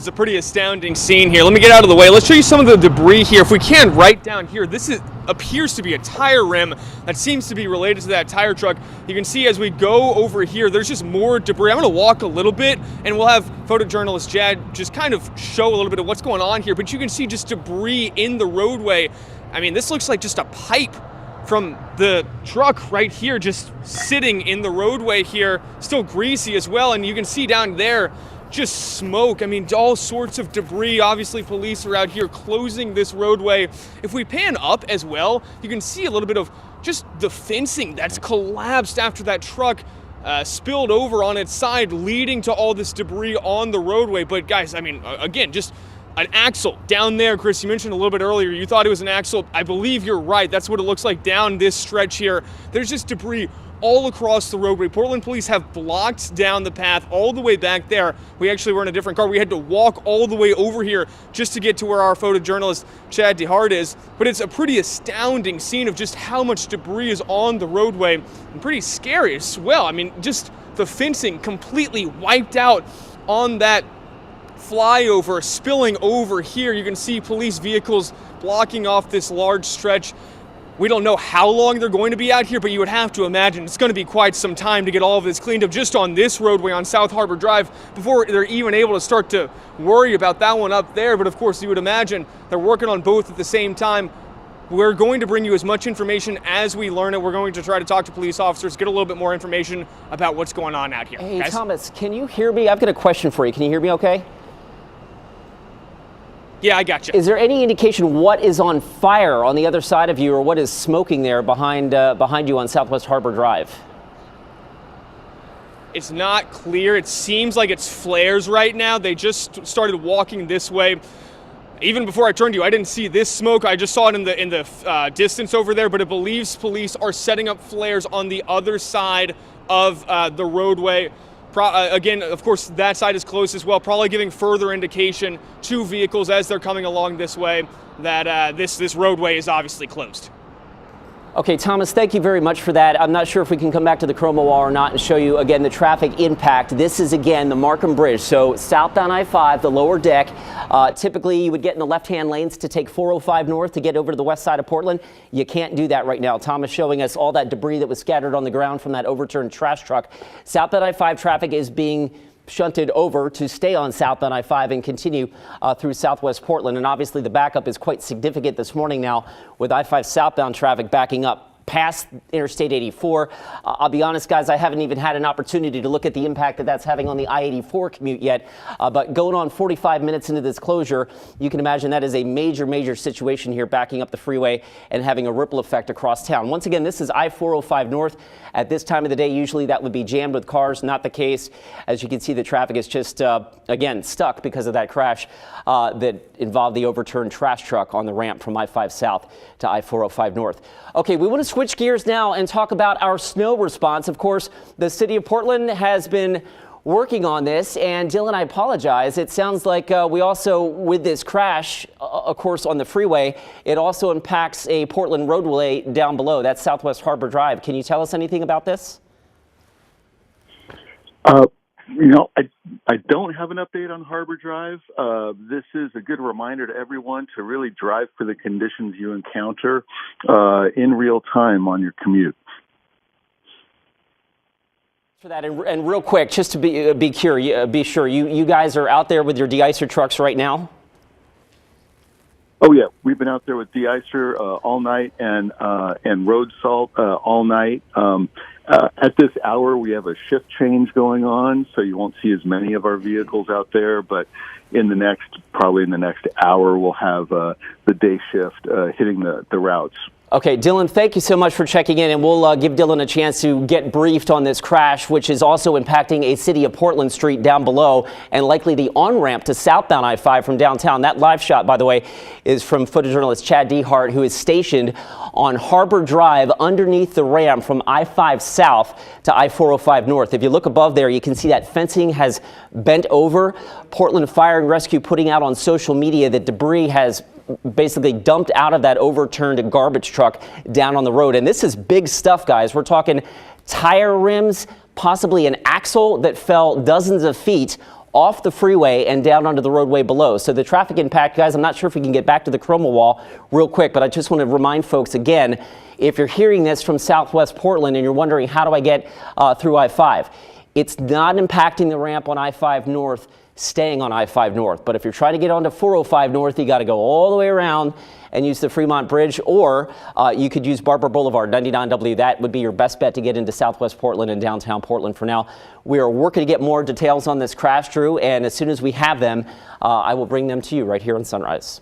It's a pretty astounding scene here. Let me get out of the way. Let's show you some of the debris here. If we can, right down here, appears to be a tire rim that seems to be related to that tire truck. You can see as we go over here, there's just more debris. I'm going to walk a little bit, and we'll have photojournalist Chad just kind of show a little bit of what's going on here. But you can see just debris in the roadway. I mean, this looks like just a pipe from the truck right here, just sitting in the roadway here, still greasy as well. And you can see down there, just smoke. I mean, all sorts of debris. Obviously, police are out here closing this roadway. If we pan up as well, you can see a little bit of just the fencing that's collapsed after that truck spilled over on its side, leading to all this debris on the roadway. But guys, I mean, again, just an axle down there. Chris, you mentioned a little bit earlier, you thought it was an axle. I believe you're right. That's what it looks like down this stretch here. There's just debris all across the roadway. Portland police have blocked down the path all the way back there. We actually were in a different car. We had to walk all the way over here just to get to where our photojournalist Chad DeHart is. But it's a pretty astounding scene of just how much debris is on the roadway, and pretty scary as well. I mean, just the fencing completely wiped out on that flyover, spilling over here. You can see police vehicles blocking off this large stretch. We don't know how long they're going to be out here, but you would have to imagine it's going to be quite some time to get all of this cleaned up just on this roadway on South Harbor Drive before they're even able to start to worry about that one up there. But of course, you would imagine they're working on both at the same time. We're going to bring you as much information as we learn it. We're going to try to talk to police officers, get a little bit more information about what's going on out here. Hey, guys? Thomas, can you hear me? I've got a question for you. Can you hear me okay? Yeah, I got you. Is there any indication what is on fire on the other side of you, or what is smoking there behind you on Southwest Harbor Drive? It's not clear. It seems like it's flares right now. They just started walking this way. Even before I turned to you, I didn't see this smoke. I just saw it in the distance over there, but it believes police are setting up flares on the other side of the roadway. Again, of course, that side is closed as well, probably giving further indication to vehicles as they're coming along this way that this roadway is obviously closed. Okay, Thomas, thank you very much for that. I'm not sure if we can come back to the chroma wall or not and show you again the traffic impact. This is again the Markham Bridge. So southbound I-5, the lower deck. Typically you would get in the left-hand lanes to take 405 north to get over to the west side of Portland. You can't do that right now. Thomas showing us all that debris that was scattered on the ground from that overturned trash truck. Southbound I-5 traffic is being shunted over to stay on southbound I-5 and continue through southwest Portland. And obviously the backup is quite significant this morning now with I-5 southbound traffic backing up past Interstate 84. I'll be honest, guys, I haven't even had an opportunity to look at the impact that that's having on the I-84 commute yet. But going on 45 minutes into this closure, you can imagine that is a major situation here, backing up the freeway and having a ripple effect across town. Once again, this is I-405 north. At this time of the day, usually that would be jammed with cars. Not the case. As you can see, the traffic is just, again, stuck because of that crash that involved the overturned trash truck on the ramp from I-5 south to I-405 north. Okay, we want to switch gears now and talk about our snow response. Of course, the city of Portland has been working on this, and Dylan, I apologize. It sounds like we also, with this crash, of course, on the freeway, it also impacts a Portland roadway down below. That's Southwest Harbor Drive. Can you tell us anything about this? I don't have an update on Harbor Drive. This is a good reminder to everyone to really drive for the conditions you encounter in real time on your commute. For that, and real quick, just to be sure, you guys are out there with your de-icer trucks right now? Oh yeah, we've been out there with de-icer all night and road salt all night. At this hour, we have a shift change going on, so you won't see as many of our vehicles out there. But probably in the next hour, we'll have the day shift hitting the routes. Okay, Dylan, thank you so much for checking in, and we'll give Dylan a chance to get briefed on this crash, which is also impacting a City of Portland street down below and likely the on-ramp to southbound I-5 from downtown. That live shot, by the way, is from photojournalist Chad DeHart, who is stationed on Harbor Drive underneath the ramp from I-5 south to I-405 north. If you look above there, you can see that fencing has bent over. Portland Fire and Rescue putting out on social media that debris has basically dumped out of that overturned garbage truck down on the road. And this is big stuff, guys. We're talking tire rims, possibly an axle that fell dozens of feet, off the freeway and down onto the roadway below. So the traffic impact, guys, I'm not sure if we can get back to the chroma wall real quick, but I just want to remind folks again, if you're hearing this from Southwest Portland and you're wondering how do I get through I-5, it's not impacting the ramp on I-5 North, staying on I-5 North. But if you're trying to get onto 405 North, you got to go all the way around and use the Fremont Bridge, or you could use Barber Boulevard, 99W. That would be your best bet to get into Southwest Portland and downtown Portland for now. We are working to get more details on this crash, Drew, and as soon as we have them, I will bring them to you right here on Sunrise.